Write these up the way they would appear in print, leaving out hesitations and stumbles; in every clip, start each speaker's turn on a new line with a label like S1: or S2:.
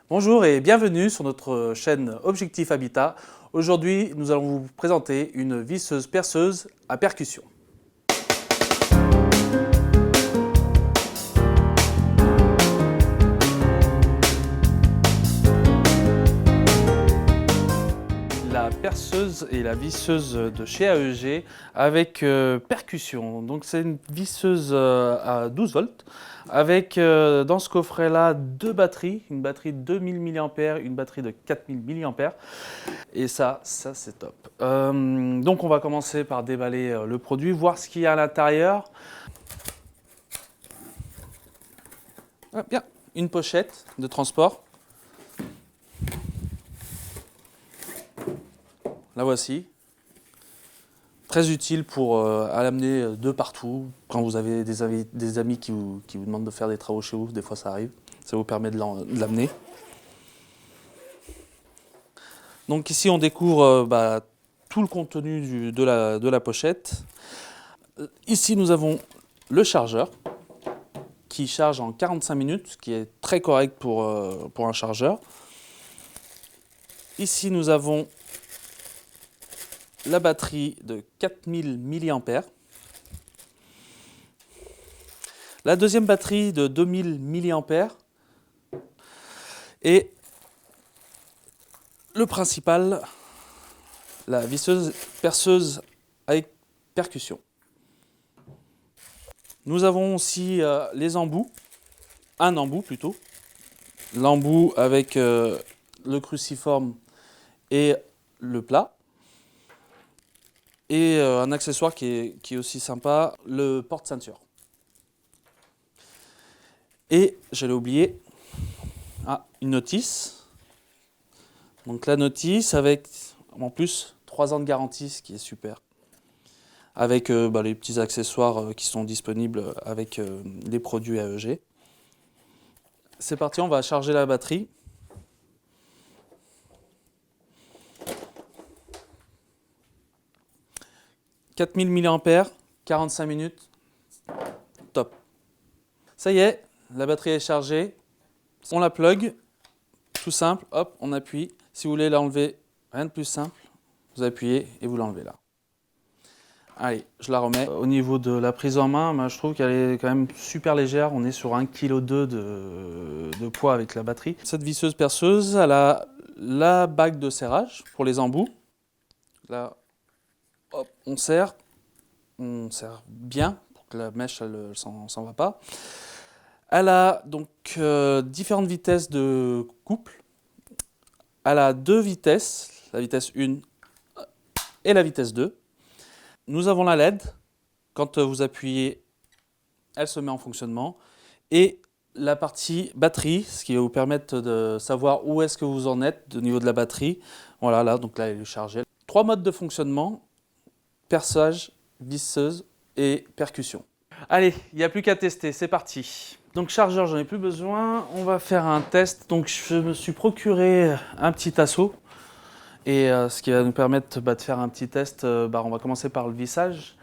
S1: Bonjour et bienvenue sur notre chaîne Objectif Habitat. Aujourd'hui, nous allons vous présenter une visseuse perceuse à percussion. La perceuse et la visseuse de chez AEG avec percussion. Donc c'est une visseuse à 12 volts avec dans ce coffret là deux batteries, une batterie de 2000 mAh, une batterie de 4000 mAh. Et ça c'est top. Donc on va commencer par déballer le produit, voir ce qu'il y a à l'intérieur. Ah, bien, une pochette de transport. La voici. Très utile pour l'amener de partout. Quand vous avez des amis qui vous demandent de faire des travaux chez vous, des fois ça arrive. Ça vous permet de l'amener. Donc ici on découvre tout le contenu de la pochette. Ici nous avons le chargeur qui charge en 45 minutes, ce qui est très correct pour un chargeur. Ici nous avons la batterie de 4000 mAh. La deuxième batterie de 2000 mAh. Et le principal, la visseuse perceuse avec percussion. Nous avons aussi les embouts, un embout plutôt. L'embout avec le cruciforme et le plat. Et un accessoire qui est aussi sympa, le porte-ceinture. Et j'allais oublier, une notice. Donc la notice avec en plus 3 ans de garantie, ce qui est super. Avec les petits accessoires qui sont disponibles avec les produits AEG. C'est parti, on va charger la batterie. « 4000 mAh, 45 minutes, top. Ça y est, la batterie est chargée. On la plug, tout simple, hop, on appuie. Si vous voulez l'enlever, rien de plus simple, vous appuyez et vous l'enlevez là. Allez, je la remets. Au niveau de la prise en main, je trouve qu'elle est quand même super légère. On est sur 1,2 kg de poids avec la batterie. Cette visseuse perceuse, elle a la bague de serrage pour les embouts. Là, hop, on serre bien pour que la mèche elle s'en va pas. Elle a donc différentes vitesses de couple. Elle a deux vitesses, la vitesse 1 et la vitesse 2. Nous avons la LED. Quand vous appuyez, elle se met en fonctionnement. Et la partie batterie, ce qui va vous permettre de savoir où est-ce que vous en êtes au niveau de la batterie. Voilà, là, donc là, elle est chargée. 3 modes de fonctionnement, perçage, visseuse et percussion. Allez, il n'y a plus qu'à tester, c'est parti. Donc chargeur, j'en ai plus besoin. On va faire un test. Donc je me suis procuré un petit assaut. Et ce qui va nous permettre de faire un petit test, on va commencer par le vissage.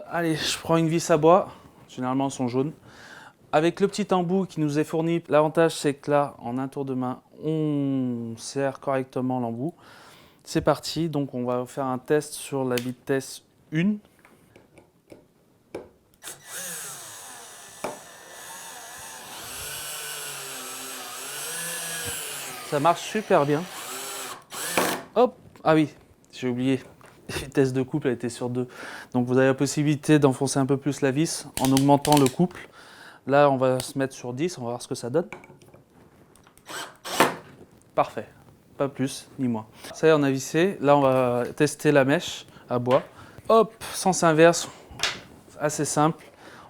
S1: Allez, je prends une vis à bois, généralement elles sont jaunes. Avec le petit embout qui nous est fourni, l'avantage c'est que là, en un tour de main, on serre correctement l'embout. C'est parti, donc on va faire un test sur la vitesse 1. Ça marche super bien. Hop, ah oui, j'ai oublié. La vitesse de couple elle était sur 2. Donc vous avez la possibilité d'enfoncer un peu plus la vis en augmentant le couple. Là, on va se mettre sur 10, on va voir ce que ça donne. Parfait, pas plus ni moins. Ça y est, on a vissé. Là, on va tester la mèche à bois. Hop, sens inverse, assez simple.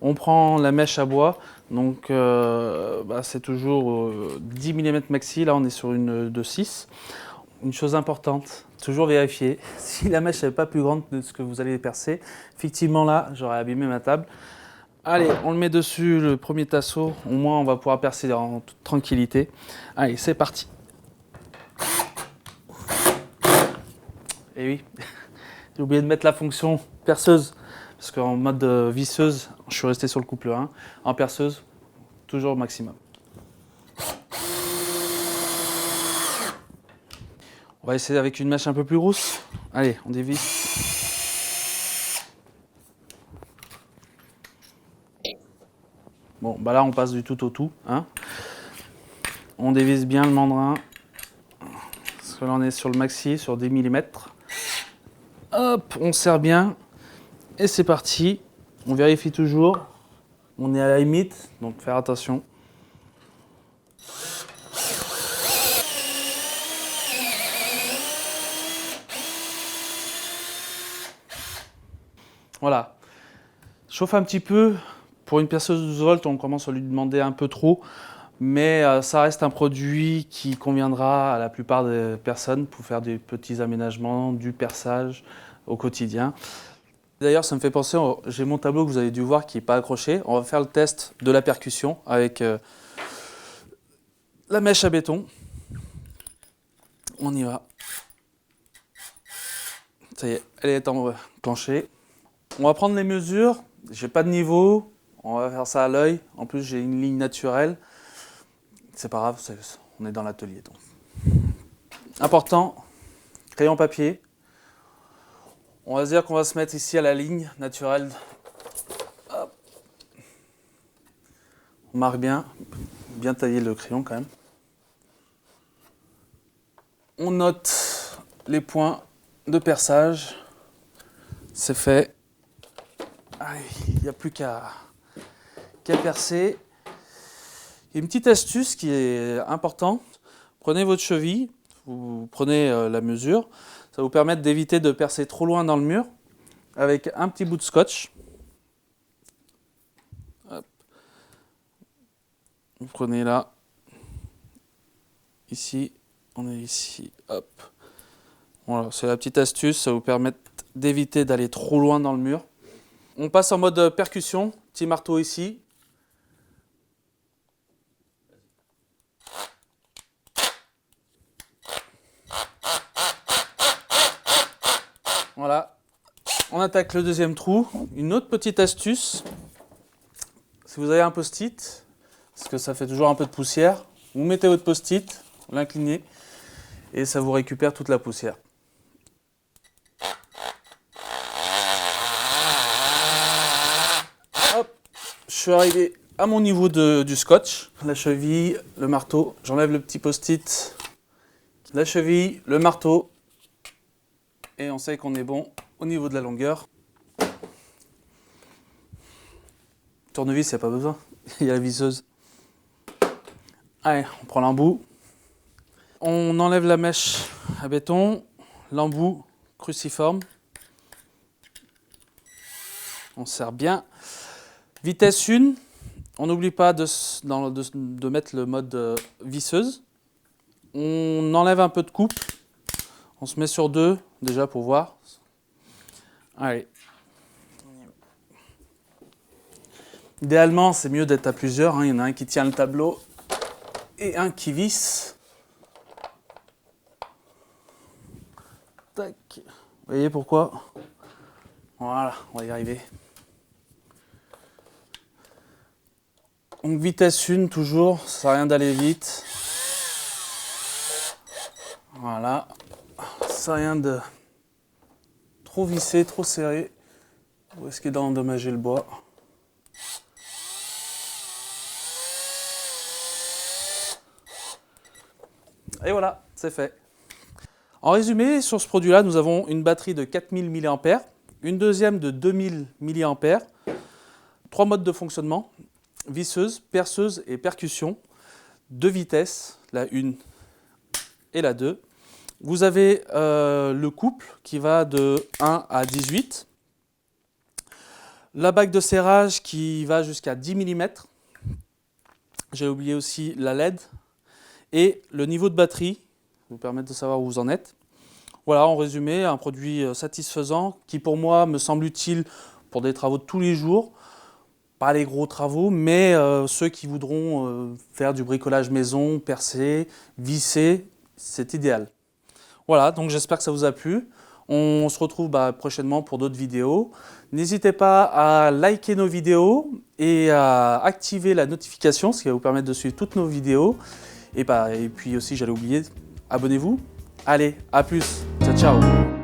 S1: On prend la mèche à bois, donc c'est toujours 10 mm maxi. Là, on est sur une de 6. Une chose importante, toujours vérifier si la mèche n'est pas plus grande que ce que vous allez percer. Effectivement, là, j'aurais abîmé ma table. Allez, on le met dessus, le premier tasseau. Au moins, on va pouvoir percer en toute tranquillité. Allez, c'est parti. Et oui, j'ai oublié de mettre la fonction perceuse. Parce qu'en mode visseuse, je suis resté sur le couple 1. En perceuse, toujours au maximum. On va essayer avec une mèche un peu plus grosse. Allez, on dévisse. Bon, bah là on passe du tout au tout, hein. On dévisse bien le mandrin. Parce que là on est sur le maxi, sur 10 mm. Hop, on serre bien. Et c'est parti. On vérifie toujours. On est à la limite, donc faire attention. Voilà. Chauffe un petit peu. Pour une perceuse 12 volts, on commence à lui demander un peu trop. Mais ça reste un produit qui conviendra à la plupart des personnes pour faire des petits aménagements, du perçage au quotidien. D'ailleurs, ça me fait penser, j'ai mon tableau que vous avez dû voir qui n'est pas accroché. On va faire le test de la percussion avec la mèche à béton. On y va. Ça y est, elle est enclenchée. On va prendre les mesures. J'ai pas de niveau. On va faire ça à l'œil. En plus, j'ai une ligne naturelle. C'est pas grave, on est dans l'atelier. Important, crayon papier. On va se dire qu'on va se mettre ici à la ligne naturelle. Hop. On marque bien tailler le crayon quand même. On note les points de perçage. C'est fait. Il n'y a plus qu'à percer. Une petite astuce qui est importante. Prenez votre cheville, vous prenez la mesure. Ça va vous permettre d'éviter de percer trop loin dans le mur avec un petit bout de scotch. Hop. Vous prenez là, ici, on est ici, hop. Voilà, c'est la petite astuce, ça va vous permettre d'éviter d'aller trop loin dans le mur. On passe en mode percussion, petit marteau ici. Voilà, on attaque le deuxième trou. Une autre petite astuce, si vous avez un post-it, parce que ça fait toujours un peu de poussière, vous mettez votre post-it, vous l'inclinez, et ça vous récupère toute la poussière. Hop, je suis arrivé à mon niveau du scotch, la cheville, le marteau, j'enlève le petit post-it, la cheville, le marteau, et on sait qu'on est bon au niveau de la longueur. Tournevis, il n'y a pas besoin, il y a la visseuse. Allez, on prend l'embout. On enlève la mèche à béton, l'embout cruciforme. On serre bien. Vitesse 1, on n'oublie pas de mettre le mode visseuse. On enlève un peu de coupe. On se met sur 2 déjà pour voir. Allez. Idéalement, c'est mieux d'être à plusieurs. Il y en a un qui tient le tableau et un qui visse. Tac. Vous voyez pourquoi? Voilà, on va y arriver. Donc vitesse 1 toujours, ça sert à rien d'aller vite. Voilà. Ça sert à rien de trop visser, trop serrer. Vous risquez d'endommager le bois. Et voilà, c'est fait. En résumé, sur ce produit-là, nous avons une batterie de 4000 mAh, une deuxième de 2000 mAh, 3 modes de fonctionnement, visseuse, perceuse et percussion, 2 vitesses, la 1 et la 2. Vous avez le couple qui va de 1 à 18, la bague de serrage qui va jusqu'à 10 mm, j'ai oublié aussi la LED, et le niveau de batterie, vous permettre de savoir où vous en êtes. Voilà, en résumé, un produit satisfaisant qui pour moi me semble utile pour des travaux de tous les jours. Pas les gros travaux, mais ceux qui voudront faire du bricolage maison, percer, visser, c'est idéal. Voilà, donc j'espère que ça vous a plu. On se retrouve prochainement pour d'autres vidéos. N'hésitez pas à liker nos vidéos et à activer la notification, ce qui va vous permettre de suivre toutes nos vidéos. Et puis aussi, j'allais oublier, abonnez-vous. Allez, à plus. Ciao, ciao.